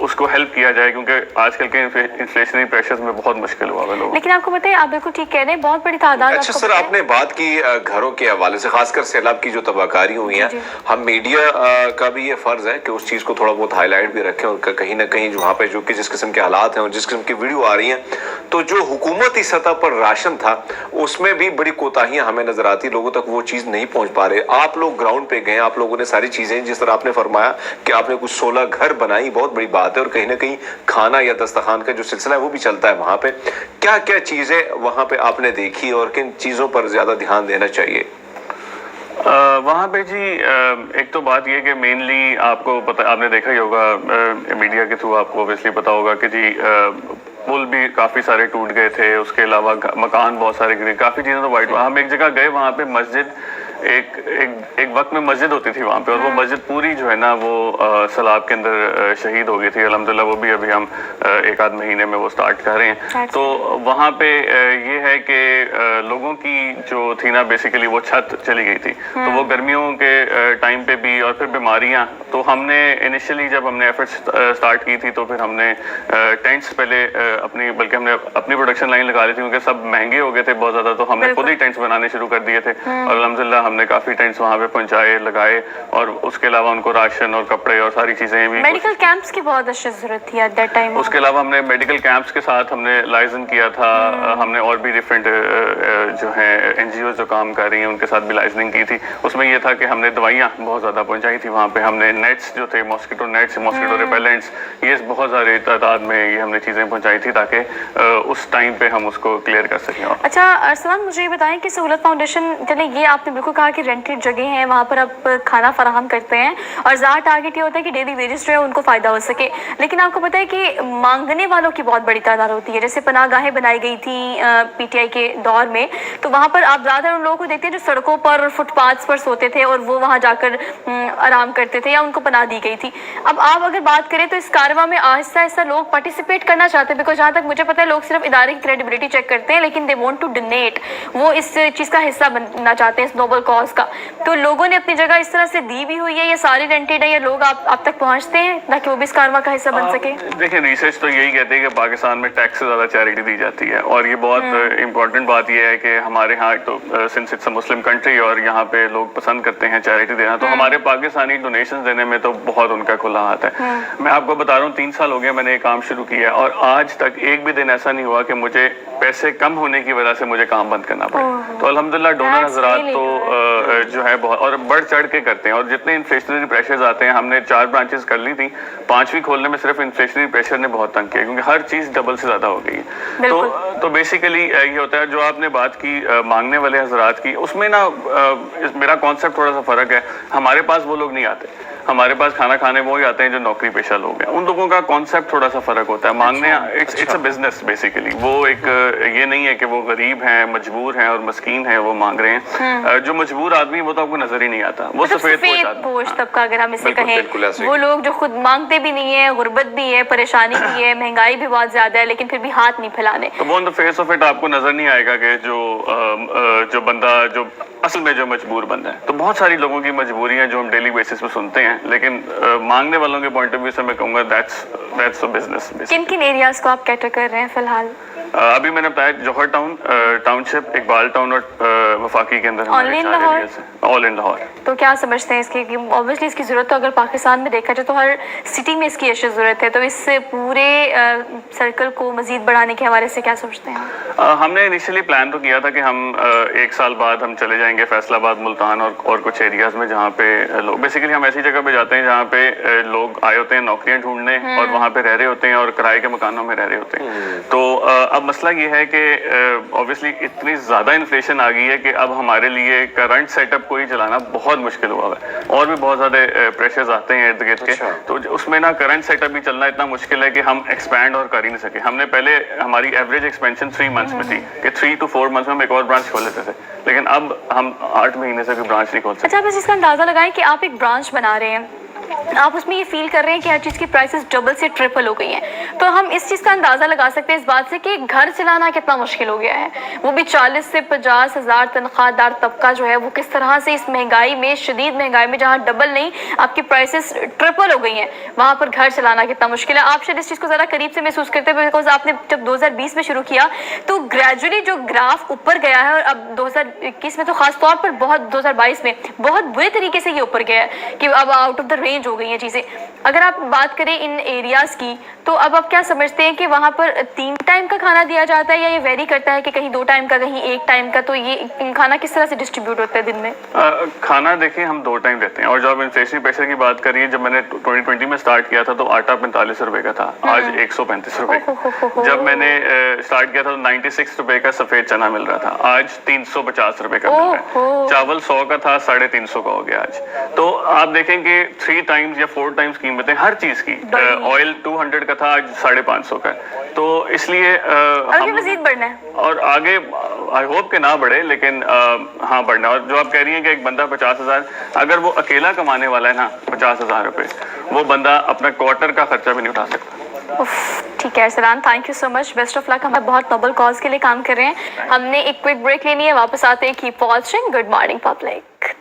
اس کو ہیلپ کیا جائے، کیونکہ آج کل کے انفلیشنری پریشرز میں بہت مشکل ہوا ہے لوگوں. لیکن آپ کو بتائیں، آپ بالکل ٹھیک کہہ رہے ہیں، بہت بڑی تعداد. اچھا سر، آپ نے بات کی گھروں کے حوالے سے، خاص کر سیلاب کی جو تباہ کاری ہوئی ہیں، ہم میڈیا کا بھی یہ فرض ہے کہ اس چیز کو تھوڑا بہت ہائی لائٹ بھی رکھیں، اور کہیں نہ کہیں وہاں پہ جو کہ جس قسم کے حالات ہیں اور جس قسم کی ویڈیو آ رہی ہیں، تو جو حکومتی سطح پر راشن تھا اس میں بھی بڑی کوتاہیاں ہمیں نظر آتی، لوگوں تک وہ چیز نہیں پہنچ پا رہے. آپ لوگ گراؤنڈ پہ گئے، آپ لوگوں نے ساری چیزیں، جس طرح آپ نے فرمایا کہ آپ نے کچھ 16 گھر بنائی، بہت بڑی بات ہے، اور کہیں نہ کہیں کھانا یا دسترخوان کا جو سلسلہ ہے وہ بھی چلتا ہے وہاں پہ. کیا کیا چیزیں وہاں پہ آپ نے دیکھی اور کن چیزوں پر زیادہ دھیان دینا چاہیے؟ وہاں پہ جی ایک تو بات یہ کہ مینلی آپ کو پتہ، آپ نے دیکھا ہی ہوگا میڈیا کے تھرو، آپ کو اوبیسلی پتا ہوگا کہ جی پل بھی کافی سارے ٹوٹ گئے تھے، اس کے علاوہ مکان بہت سارے گرے، کافی چیزیں تو وائٹ. ہم ایک جگہ گئے، وہاں پہ مسجد ایک وقت میں مسجد ہوتی تھی وہاں پہ، اور وہ مسجد پوری جو ہے نا وہ سیلاب کے اندر شہید ہو گئی تھی. الحمدللہ وہ بھی ابھی ہم ایک آدھ مہینے میں وہ سٹارٹ کر رہے ہیں. تو وہاں پہ یہ ہے کہ لوگوں کی جو تھی نا بیسیکلی وہ چھت چلی گئی تھی، تو وہ گرمیوں کے ٹائم پہ بھی، اور پھر بیماریاں. تو ہم نے انیشلی جب ہم نے ایفرٹس سٹارٹ کی تھی، تو پھر ہم نے ٹینٹس پہلے بلکہ ہم نے اپنی پروڈکشن لائن لگا لی تھی، کیونکہ سب مہنگے ہو گئے تھے بہت زیادہ، تو ہم نے خود ہی ٹینٹس بنانے شروع کر دیے تھے، اور الحمدللہ ہم نے کافی ٹینٹس وہاں پہ پہنچائے، لگائے، اور اس کے علاوہ ان کو راشن اور کپڑے اور ساری چیزیں بھی. میڈیکل کیمپس کی بہت اشد ضرورت تھی ایٹ دیٹ ٹائم. اس کے علاوہ ہم نے میڈیکل کیمپس کے ساتھ ہم نے لائزن کیا تھا، ہم نے اور بھی ڈفرینٹ جو ہیں NGOs جو کام کر رہی ہیں ان کے ساتھ بھی لائزننگ کی تھی. اس میں یہ تھا کہ ہم نے دوائیاں بہت زیادہ پہنچائی تھی وہاں پہ. ہم نے نیٹس جو تھے، ماسکیٹو نیٹس، ماسکیٹو ریپیلنٹس، یہ بہت زیادہ تعداد میں یہ ہم نے چیزیں پہنچائی تھی، تاکہ اس ٹائم پہ ہم اس کو کلیئر کر سکیں. اچھا ارسلان، مجھے یہ بتائیں کہ سہولت فاؤنڈیشن، چلیں یہ آپ نے بالکل کہا کہ رینٹڈ جگہ ہیں، وہاں پر آپ کھانا فراہم کرتے ہیں، اور زیادہ ٹارگیٹ یہ ہوتا ہے کہ ڈیلی ویجز جو ہے ان کو فائدہ ہو سکے. لیکن آپ کو پتہ ہے کہ مانگنے والوں کی بہت بڑی تعداد ہوتی ہے. جیسے پناہ گاہیں بنائی گئی تھیں PTI کے دور میں، تو وہاں پر آپ زیادہ ان لوگوں کو دیکھتے ہیں جو سڑکوں پر، فٹ پاتھس پر سوتے تھے، اور وہ وہاں جا کر آرام کرتے تھے، یا ان کو پناہ دی گئی تھی. اب آپ اگر بات کریں تو اس کارواں میں آہستہ آہستہ لوگ پارٹیسپیٹ کرنا چاہتے ہیں، بیکاز جہاں تک مجھے پتہ ہے لوگ صرف ادارے کی کریڈیبلٹی چیک کرتے ہیں، لیکن دے وانٹ ٹو ڈونیٹ، وہ اس چیز کا حصہ بننا چاہتے ہیں، اس نوبل کاز کا. تو لوگوں نے اپنی جگہ اس طرح سے دی بھی ہوئی ہے، یہ ساری رینٹڈ ہے، یا لوگ آپ تک پہنچتے ہیں تاکہ وہ بھی اس کارواں کا حصہ بن سکے؟ دیکھیں، ریسرچ تو یہی کہتے ہیں کہ پاکستان میں ٹیکس سے زیادہ چیریٹی دی جاتی ہے، اور یہ بہت امپورٹنٹ بات یہ ہے کہ ہمارے ہاں تو since it's a Muslim country اور یہاں پہ لوگ پسند کرتے ہیں چیریٹی دینا، تو ہمارے پاکستانی ڈونیشن دینے میں تو بہت ان کا کھلا ہاتھ ہے. میں آپ کو بتا رہا ہوں 3 سال ہو گئے میں نے یہ کام شروع کیا ہے، اور آج تک ایک بھی دن ایسا نہیں ہوا کہ مجھے پیسے کم ہونے کی وجہ سے مجھے کام بند کرنا پڑے. تو الحمدللہ ڈونر حضرات تو جو ہے بہت اور بڑھ چڑھ کے کرتے ہیں. اور جتنے انفلیشنری پریشرز آتے ہیں، ہم نے 4 برانچز کر لی تھی، 5ویں کھولنے میں صرف انفلیشنری پریشر نے بہت تنگ کیا، کیونکہ ہر چیز ڈبل سے زیادہ ہو گئی ہے. تو بیسیکلی یہ ہوتا ہے. جو آپ نے بات کی مانگنے والے حضرات کی، اس میں نا میرا کانسیپٹ تھوڑا سا فرق ہے. ہمارے پاس وہ لوگ نہیں آتے، ہمارے پاس کھانا کھانے وہی آتے ہیں جو نوکری پیشہ لوگ ہیں. ان لوگوں کا کانسیپٹ تھوڑا سا فرق ہوتا ہے. مانگنے اٹس اے بزنس بیسیکلی. وہ ایک یہ نہیں ہے کہ وہ غریب ہیں، مجبور ہیں اور مسکین ہیں وہ مانگ رہے ہیں. جو مجبور آدمی وہ تو آپ کو نظر ہی نہیں آتا، وہ سفید پوش طبقہ اگر ہم اسے کہیں، وہ لوگ جو خود مانگتے بھی نہیں ہیں، غربت بھی ہے، پریشانی بھی ہے، مہنگائی بھی بہت زیادہ ہے، لیکن پھر بھی ہاتھ نہیں پھیلانے. تو وہ آن دا فیس آف اٹ آپ کو نظر نہیں آئے گا کہ جو بندہ جو اصل میں جو مجبور بندہ ہے. تو بہت ساری لوگوں کی مجبوریاں جو ہم ڈیلی بیسس پہ سنتے ہیں، لیکن مانگنے والوں کے پوائنٹ آف ویو سے میں کہوں گا دیٹس اے بزنس. کن ایریاز کو آپ کیٹر کر رہے ہیں فی الحال؟ ابھی میں نے بتایا جوہر ٹاؤن شپ، اقبال ٹاؤن اور وفاقی کے اندر آل ان لاہور. تو کیا سمجھتے ہیں اس کی اوبویسلی اس کی ضرورت؟ تو اگر پاکستان میں دیکھا جائے تو ہر سٹی میں اس کی اشد ضرورت ہے. تو اس سے پورے سرکل کو مزید بڑھانے کے حوالے سے کیا سوچتے ہیں؟ ہم نے انیشلی پلان تو کیا تھا کہ ہم 1 سال بعد ہم چلے جائیں گے فیصل آباد، ملتان اور کچھ ایریاز میں جہاں پہ لوگ بیسیکلی ہم ایسی جگہ پہ جاتے ہیں جہاں پہ لوگ آئے ہوتے ہیں نوکریاں ڈھونڈنے، اور وہاں پہ رہ رہے ہوتے ہیں اور کرائے کے مکانوں میں رہ رہے ہوتے ہیں. تو اب مسئلہ یہ ہے کہ اوبیسلی اتنی زیادہ انفلیشن آ گئی ہے کہ اب ہمارے لیے کرنٹ سیٹ اپ کو ہی چلانا بہت مشکل ہوا ہے، اور بھی بہت زیادہ پریشرز آتے ہیں ارد گرد کے. تو اس میں نا کرنٹ سیٹ اپ ہی چلنا اتنا مشکل ہے کہ ہم ایکسپینڈ اور کر ہی نہیں سکے. ہم نے پہلے ہماری ایوریج ایکسپینشن 3 منتھس میں تھی کہ 3 to 4 منتھس میں ہم ایک اور برانچ کھول لیتے تھے، لیکن اب ہم 8 مہینے سے کوئی برانچ نہیں کھول سکتے. اچھا، بس اس کا اندازہ لگائیں کہ آپ ایک برانچ بنا رہے ہیں آپ اس میں یہ فیل کر رہے ہیں کہ ہر چیز کی پرائسز ڈبل سے ٹرپل ہو گئی ہیں. تو ہم اس چیز کا اندازہ لگا سکتے ہیں اس بات سے کہ گھر چلانا کتنا مشکل ہو گیا ہے, وہ بھی 40 سے 50 ہزار تنخواہ دار طبقہ جو ہے وہ کس طرح سے اس مہنگائی میں, شدید مہنگائی میں, جہاں ڈبل نہیں آپ کی پرائسز ٹرپل ہو گئی ہیں, وہاں پر گھر چلانا کتنا مشکل ہے. آپ شاید اس چیز کو ذرا قریب سے محسوس کرتے ہیں بیکاز آپ نے جب 2020 میں شروع کیا تو گریجولی جو گراف اوپر گیا ہے, اور اب 2021 میں تو خاص طور پر بہت 2022 میں بہت برے طریقے سے یہ اوپر گیا ہے کہ اب آؤٹ آف دا رینج ہو گئی ہیں چیزیں. اگر آپ بات کریں ان ایریاز کی تو اب آپ کیا سمجھتے ہیں کہ وہاں پر 3 ٹائم کا کھانا دیا جاتا ہے یا یہ ویری کرتا ہے کہ کہیں 2 ٹائم کا کہیں 1 ٹائم کا, تو یہ کھانا کس طرح سے ڈسٹریبیوٹ ہوتا ہے دن میں؟ کھانا دیکھیں ہم 2 ٹائم دیتے ہیں, اور جب انفلیشن پریشر کی بات کریے, جب میں نے 2020 میں سٹارٹ کیا تھا تو آٹا 45 روپے کا تھا, آج 135 روپے. جب میں نے سٹارٹ کیا تھا تو 96 روپے کا سفید چنا مل رہا تھا, آج 350 روپے کا مل رہا ہے. چاول 100 کا تھا, 350 کا ہو گیا آج. تو آپ دیکھیں کہ 3 ٹائمز یا 4 ٹائمز قیمتیں ہر چیز کی. آئل 200 کا تھا, آج 550 کا ہے. تو اس لیے آگے مزید بڑھنا ہے, اور آگے آئی ہوپ کہ نہ بڑھے, لیکن ہاں بڑھنا. اور جو آپ کہہ رہی ہیں کہ ایک بندہ 50,000, اگر وہ اکیلا کمانے والا ہے نا 50,000 روپے, وہ بندہ اپنا کوارٹر کا خرچہ بھی نہیں اٹھا سکتا. ٹھیک ہے Arsalan, thank you so much, best of luck. ہم بہت نوبل کاز کے لیے کام کر رہے ہیں. ہم نے ایک کوئک بریک لینی ہے, واپس آتے ہیں. Keep watching good morning public.